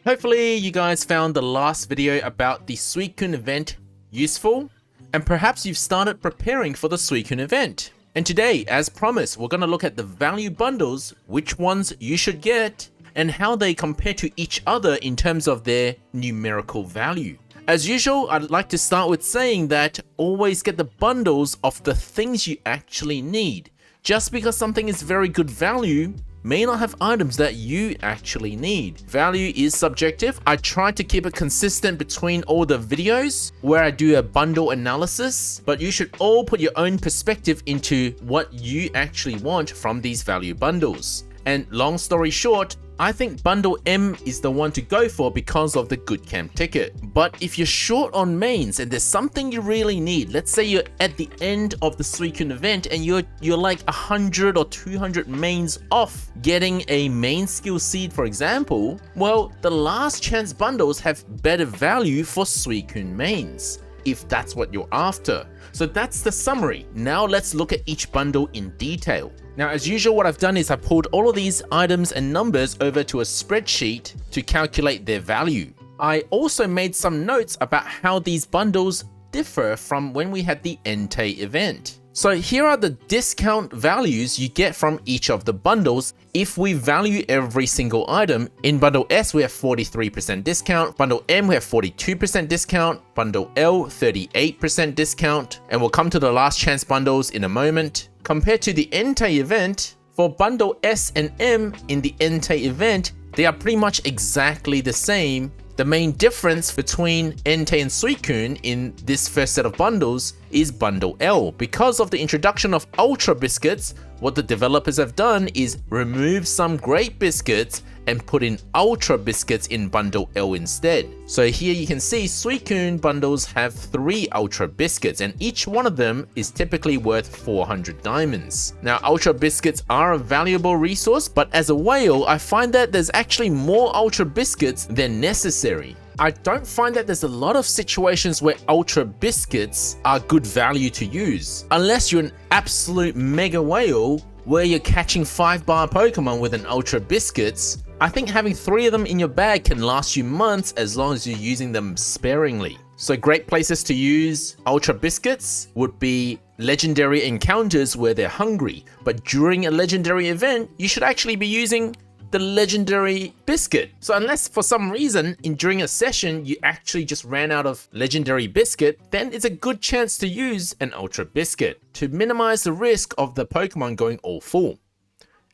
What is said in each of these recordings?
Hopefully you guys found the last video about the Suicune event useful, and perhaps you've started preparing for the Suicune event. And today, as promised, we're going to look at the value bundles, which ones you should get, and how they compare to each other in terms of their numerical value. As usual, I'd like to start with saying that always get the bundles of the things you actually need. Just because something is very good value may not have items that you actually need. Value is subjective. I try to keep it consistent between all the videos where I do a bundle analysis, but you should all put your own perspective into what you actually want from these value bundles. And long story short, I think bundle M is the one to go for because of the good camp ticket. But if you're short on mains and there's something you really need, let's say you're at the end of the Suicune event and you're like 100 or 200 mains off getting a main skill seed, for example, well, the last chance bundles have better value for Suicune mains, if that's what you're after. So that's the summary. Now let's look at each bundle in detail. Now, as usual, what I've done is I pulled all of these items and numbers over to a spreadsheet to calculate their value. I also made some notes about how these bundles differ from when we had the Entei event. So here are the discount values you get from each of the bundles if we value every single item. In bundle S, we have 43% discount, bundle M, we have 42% discount, bundle L, 38% discount, and we'll come to the last chance bundles in a moment. Compared to the Entei event, for bundle S and M in the Entei event, they are pretty much exactly the same. The main difference between Entei and Suicune in this first set of bundles is bundle L. Because of the introduction of Ultra Biscuits, what the developers have done is remove some Great Biscuits and put in Ultra Biscuits in bundle L instead. So here you can see Suicune bundles have 3 Ultra Biscuits and each one of them is typically worth 400 diamonds. Now, Ultra Biscuits are a valuable resource, but as a whale, I find that there's actually more Ultra Biscuits than necessary. I don't find that there's a lot of situations where Ultra Biscuits are good value to use, unless you're an absolute mega whale where you're catching 5-bar Pokemon with an Ultra Biscuits. I think having 3 of them in your bag can last you months as long as you're using them sparingly. So great places to use Ultra Biscuits would be legendary encounters where they're hungry, but during a legendary event, you should actually be using the legendary biscuit. So unless for some reason during a session you actually just ran out of legendary biscuit, then it's a good chance to use an Ultra Biscuit to minimize the risk of the Pokemon going all full.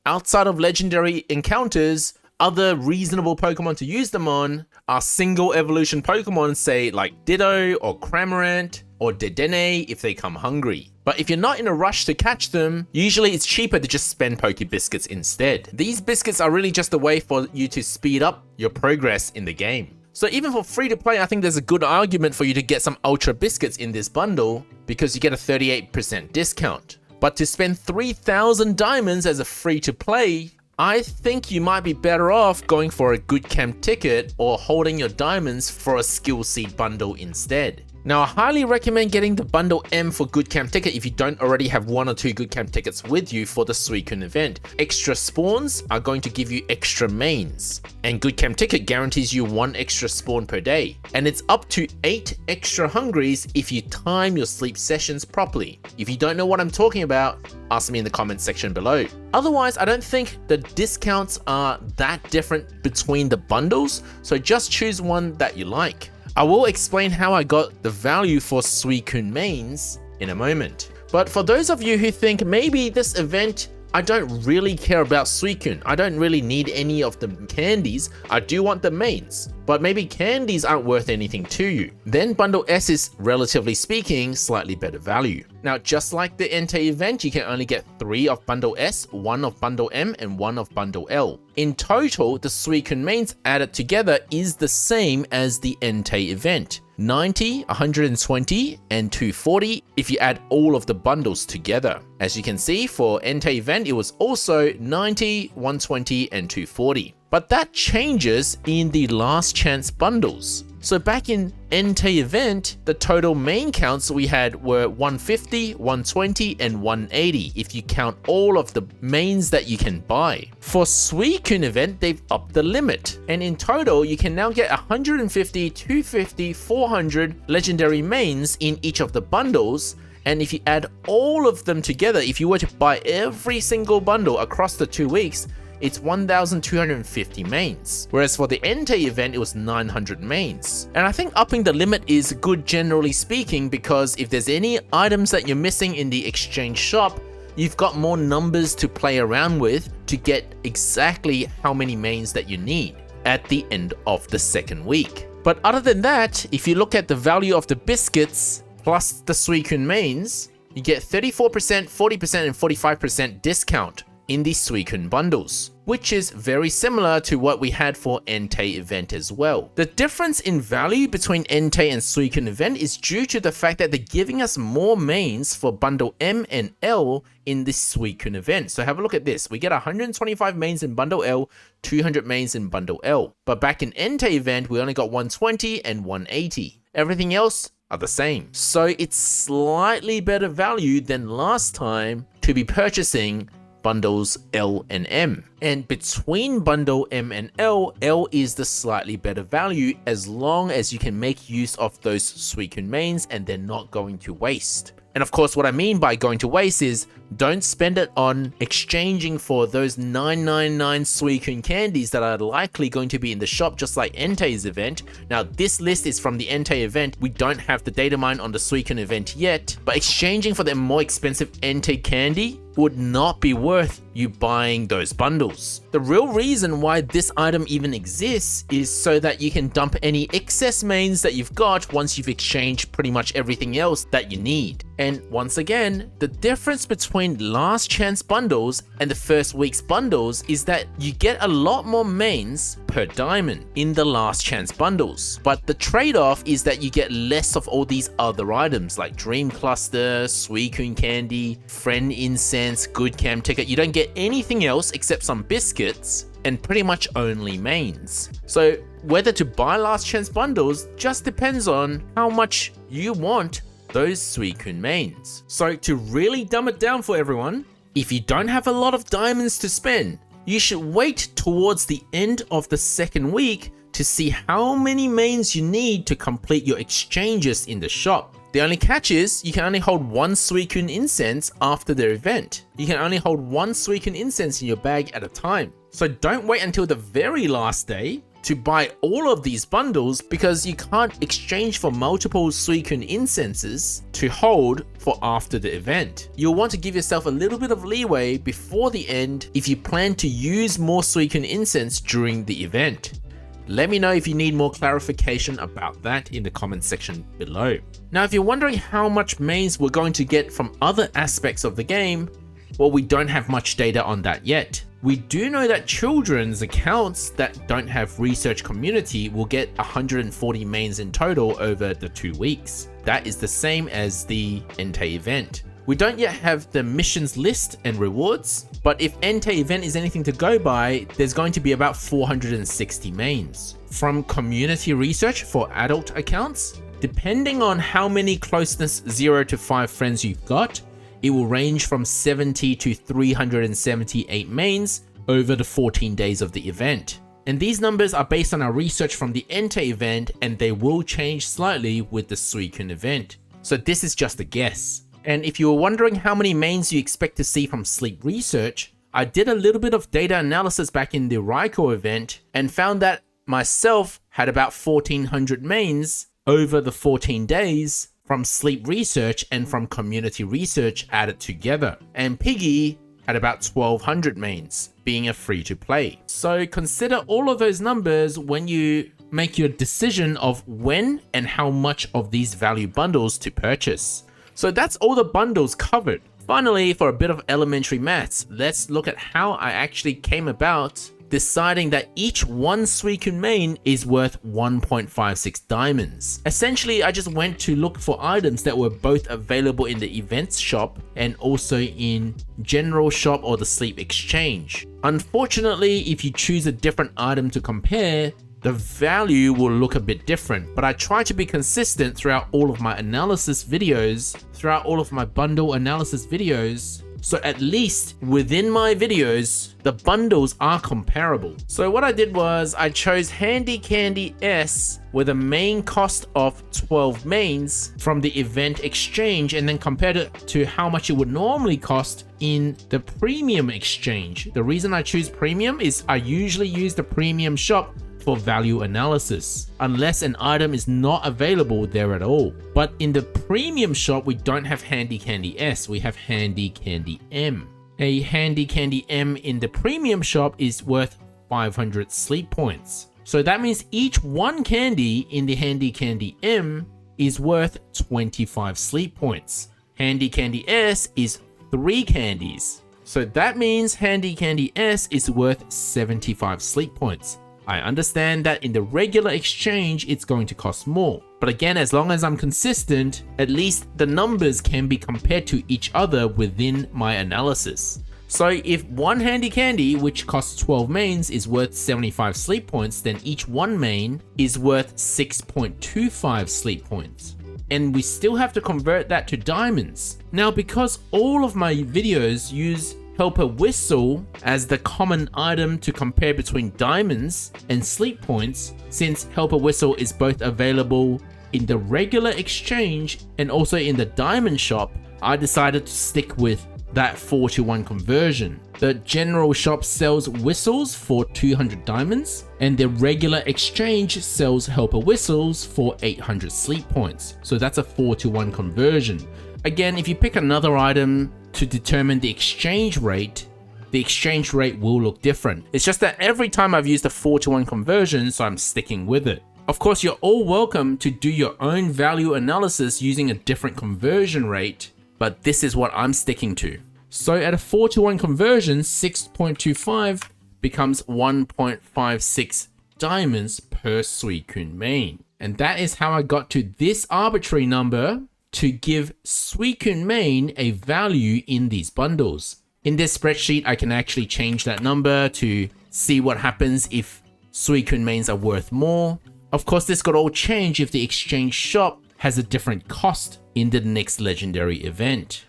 Outside of legendary encounters, other reasonable Pokemon to use them on are single evolution Pokemon, say like Ditto or Cramorant or Dedenne if they come hungry. But if you're not in a rush to catch them, usually it's cheaper to just spend Poke Biscuits instead. These biscuits are really just a way for you to speed up your progress in the game. So even for free to play, I think there's a good argument for you to get some Ultra Biscuits in this bundle because you get a 38% discount. But to spend 3,000 diamonds as a free to play, I think you might be better off going for a good camp ticket or holding your diamonds for a skill seed bundle instead. Now, I highly recommend getting the bundle M for good camp ticket if you don't already have 1 or 2 good camp tickets with you for the Suicune event. Extra spawns are going to give you extra mains, and good camp ticket guarantees you 1 extra spawn per day. And it's up to 8 extra hungries if you time your sleep sessions properly. If you don't know what I'm talking about, ask me in the comments section below. Otherwise, I don't think the discounts are that different between the bundles, so just choose one that you like. I will explain how I got the value for Suicune mains in a moment. But for those of you who think maybe this event, I don't really care about Suicune, I don't really need any of the candies, I do want the mains, but maybe candies aren't worth anything to you, then bundle S is, relatively speaking, slightly better value. Now, just like the Entei event, you can only get 3 of bundle S, 1 of bundle M, and 1 of bundle L. In total, the Suicune mains added together is the same as the Entei event. 90, 120, and 240 if you add all of the bundles together. As you can see, for Entei event, it was also 90, 120, and 240. But that changes in the last chance bundles. So back in Entei event, the total main counts we had were 150, 120, and 180 if you count all of the mains that you can buy. For Suicune event, they've upped the limit, and in total you can now get 150, 250, 400 legendary mains in each of the bundles. And if you add all of them together, if you were to buy every single bundle across the 2 weeks, it's 1,250 mains. Whereas for the Entei event, it was 900 mains. And I think upping the limit is good generally speaking, because if there's any items that you're missing in the exchange shop, you've got more numbers to play around with to get exactly how many mains that you need at the end of the second week. But other than that, if you look at the value of the biscuits plus the Suicune mains, you get 34%, 40%, and 45% discount in the Suicune bundles, which is very similar to what we had for Entei event as well. The difference in value between Entei and Suicune event is due to the fact that they're giving us more mains for bundle M and L in the Suicune event. So have a look at this. We get 125 mains in bundle L, 200 mains in bundle L. But back in Entei event, we only got 120 and 180. Everything else are the same. So it's slightly better value than last time to be purchasing bundles L and M. And between bundle M and L, L is the slightly better value as long as you can make use of those Suicune mains and they're not going to waste. And of course, what I mean by going to waste is don't spend it on exchanging for those 999 Suicune candies that are likely going to be in the shop, just like Entei's event. Now, this list is from the Entei event. We don't have the data mine on the Suicune event yet, but exchanging for the more expensive Entei candy would not be worth you buying those bundles. The real reason why this item even exists is so that you can dump any excess mains that you've got once you've exchanged pretty much everything else that you need. And once again, the difference between last chance bundles and the first week's bundles is that you get a lot more mains per diamond in the last chance bundles. But the trade-off is that you get less of all these other items like Dream Cluster, Suicune Candy, Friend Incense, Good Cam Ticket. You don't get anything else except some biscuits and pretty much only mains. So whether to buy last chance bundles just depends on how much you want those Suicune mains. So to really dumb it down for everyone, if you don't have a lot of diamonds to spend, you should wait towards the end of the second week to see how many mains you need to complete your exchanges in the shop. The only catch is you can only hold one Suicune incense after the event. You can only hold one Suicune incense in your bag at a time. So don't wait until the very last day to buy all of these bundles, because you can't exchange for multiple Suicune incenses to hold for after the event. You'll want to give yourself a little bit of leeway before the end if you plan to use more Suicune incense during the event. Let me know if you need more clarification about that in the comment section below. Now, if you're wondering how much mains we're going to get from other aspects of the game, well, we don't have much data on that yet. We do know that children's accounts that don't have research community will get 140 mains in total over the 2 weeks. That is the same as the Entei event. We don't yet have the missions list and rewards, but if Entei event is anything to go by, there's going to be about 460 mains. From community research for adult accounts, depending on how many closeness 0 to 5 friends you've got, it will range from 70 to 378 mains over the 14 days of the event. And these numbers are based on our research from the Entei event, and they will change slightly with the Suicune event. So this is just a guess. And if you were wondering how many mains you expect to see from sleep research, I did a little bit of data analysis back in the Raikou event and found that myself had about 1400 mains over the 14 days from sleep research and from community research added together. And Piggy had about 1200 mains, being a free-to-play. So consider all of those numbers when you make your decision of when and how much of these value bundles to purchase. So that's all the bundles covered. Finally, for a bit of elementary maths, let's look at how I actually came about deciding that each one Suicune main is worth 1.56 diamonds. Essentially, I just went to look for items that were both available in the events shop and also in general shop or the sleep exchange. Unfortunately, if you choose a different item to compare, the value will look a bit different, but I try to be consistent throughout all of my analysis videos, throughout all of my bundle analysis videos, so at least within my videos, the bundles are comparable. So what I did was I chose Handy Candy S with a main cost of 12 mains from the event exchange and then compared it to how much it would normally cost in the premium exchange. The reason I choose premium is I usually use the premium shop for value analysis, unless an item is not available there at all. But in the premium shop, we don't have Handy Candy S, we have Handy Candy M. A Handy Candy M in the premium shop is worth 500 sleep points. So that means each one candy in the Handy Candy M is worth 25 sleep points. Handy Candy S is 3 candies. So that means Handy Candy S is worth 75 sleep points. I understand that in the regular exchange, it's going to cost more. But again, as long as I'm consistent, at least the numbers can be compared to each other within my analysis. So if one Handy Candy, which costs 12 mains, is worth 75 sleep points, then each one main is worth 6.25 sleep points. And we still have to convert that to diamonds. Now, because all of my videos use Helper Whistle as the common item to compare between diamonds and sleep points, since Helper Whistle is both available in the regular exchange and also in the diamond shop, I decided to stick with that 4-to-1 conversion. The general shop sells whistles for 200 diamonds and the regular exchange sells Helper Whistles for 800 sleep points. So that's a 4-to-1 conversion. Again, if you pick another item to determine the exchange rate will look different. It's just that every time I've used a 4-to-1 conversion, so I'm sticking with it. Of course, you're all welcome to do your own value analysis using a different conversion rate, but this is what I'm sticking to. So at a 4-to-1 conversion, 6.25 becomes 1.56 diamonds per Suicune main. And that is how I got to this arbitrary number to give Suicune main a value in these bundles. In this spreadsheet, I can actually change that number to see what happens if Suicune mains are worth more. Of course, this could all change if the exchange shop has a different cost in the next legendary event.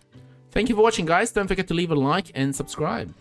Thank you for watching, guys. Don't forget to leave a like and subscribe.